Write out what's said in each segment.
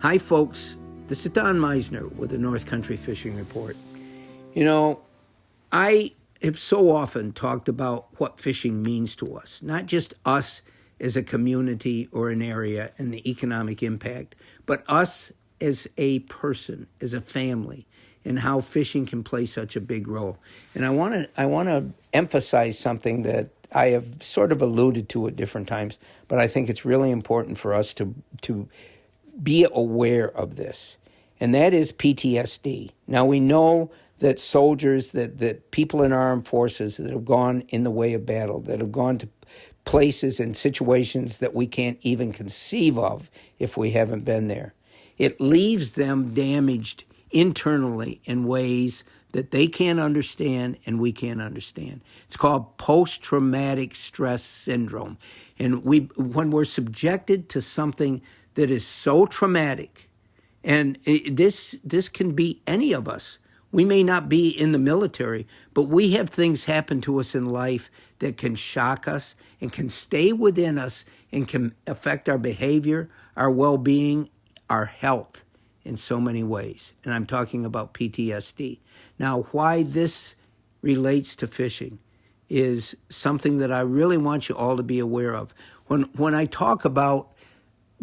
Hi, folks. This is Don Meissner with the North Country Fishing Report. You know, I have so often talked about what fishing means to us, not just us as a community or an area and the economic impact, but us as a person, as a family, and how fishing can play such a big role. And I want to emphasize something that I have sort of alluded to at different times, but I think it's really important for us to be aware of this, and that is PTSD. Now, we know that soldiers, that people in our armed forces that have gone in the way of battle, that have gone to places and situations that we can't even conceive of if we haven't been there, it leaves them damaged internally in ways that they can't understand and we can't understand. It's called post-traumatic stress syndrome. And when we're subjected to something that is so traumatic, and this can be any of us. We may not be in the military, but we have things happen to us in life that can shock us and can stay within us and can affect our behavior, our well-being, our health in so many ways. And I'm talking about PTSD. Now, why this relates to fishing is something that I really want you all to be aware of. When I talk about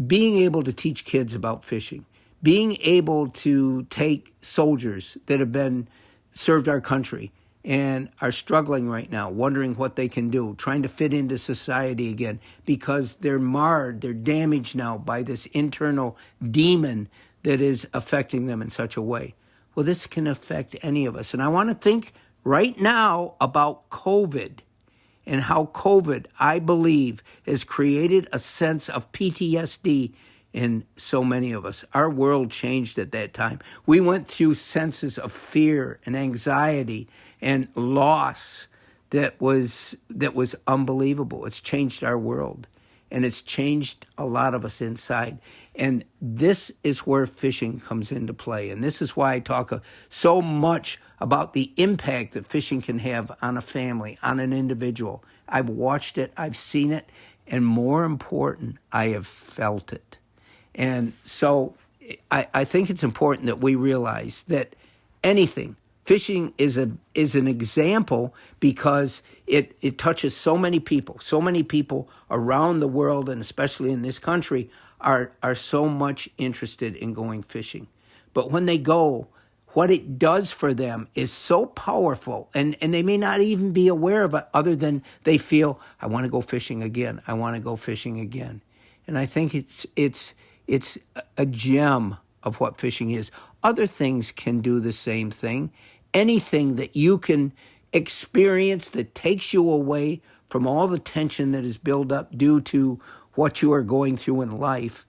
being able to teach kids about fishing, being able to take soldiers that have been served our country and are struggling right now, wondering what they can do, trying to fit into society again because they're marred, they're damaged now by this internal demon that is affecting them in such a way. Well, this can affect any of us. And I want to think right now about COVID and how COVID, I believe, has created a sense of PTSD in so many of us. Our world changed at that time. We went through senses of fear and anxiety and loss that was unbelievable. It's changed our world, and it's changed a lot of us inside. And this is where fishing comes into play. And this is why I talk so much about the impact that fishing can have on a family, on an individual. I've watched it, I've seen it, and more important, I have felt it. And so I think it's important that we realize that fishing is an example because it touches so many people. So many people around the world, and especially in this country, are so much interested in going fishing. But when they go, what it does for them is so powerful, and they may not even be aware of it other than they feel, I want to go fishing again. I want to go fishing again. And I think it's a gem of what fishing is. Other things can do the same thing. Anything that you can experience that takes you away from all the tension that is built up due to what you are going through in life,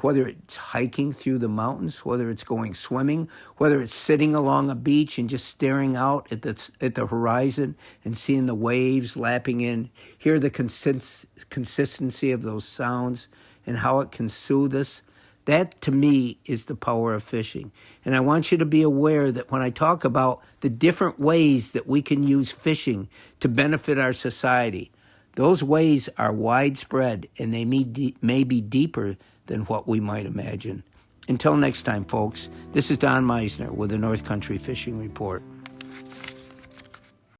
whether it's hiking through the mountains, whether it's going swimming, whether it's sitting along a beach and just staring out at the horizon and seeing the waves lapping in, hear the consistency of those sounds and how it can soothe us. That, to me, is the power of fishing. And I want you to be aware that when I talk about the different ways that we can use fishing to benefit our society, those ways are widespread and they may be deeper than what we might imagine. Until next time, folks, this is Don Meissner with the North Country Fishing Report.